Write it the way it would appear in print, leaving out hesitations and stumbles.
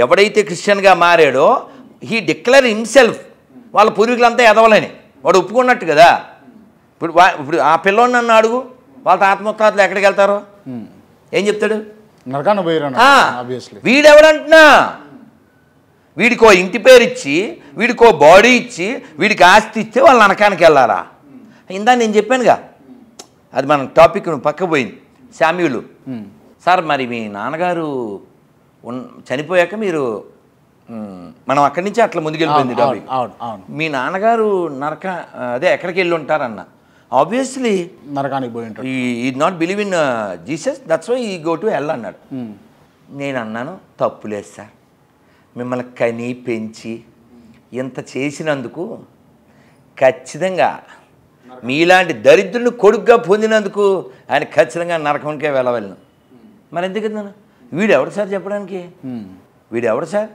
ఎవడైతే క్రిస్టియన్గా మారాడో he declare himself వాళ్ళ పూర్వీకులంతా ఎదవలని వాడు ఒప్పుకున్నట్టు కదా. ఇప్పుడు ఆ పిల్లోని నన్ను అడుగు, వాళ్ళ తాత ముత్తాతలు ఎక్కడికి వెళ్తారో ఏం చెప్తాడు? నరకాన పోయారు. వీడెవడంటున్నా, వీడికో ఇంటి పేరు ఇచ్చి, వీడికో బాడీ ఇచ్చి, వీడికి ఆస్తి ఇస్తే వాళ్ళు నరకానికి వెళ్ళాలా? ఇందా నేను చెప్పానుగా, అది మన టాపిక్ పక్క పోయింది. శామ్యూలు సార్, మరి మీ నాన్నగారు చనిపోయాక మీరు మనం అక్కడి నుంచి అట్లా ముందుకెళ్ళిపోయింది టాపిక్. మీ నాన్నగారు అదే ఎక్కడికి వెళ్ళి ఉంటారన్న. ఆబ్వియస్లీ నరకానికి పోయి ఉంటాడు. He not believe in Jesus, that's why he go to hell అన్నాడు. నేను అన్నాను తప్పులేదు సార్, మిమ్మల్ని కని పెంచి ఇంత చేసినందుకు ఖచ్చితంగా మీలాంటి దరిద్రుని కొడుకుగా పొందినందుకు ఆయన ఖచ్చితంగా నరకంకే వెళ్ళవలను. మరి ఎందుకు వీడు ఎవడు సార్ చెప్పడానికి? వీడు ఎవడు సార్?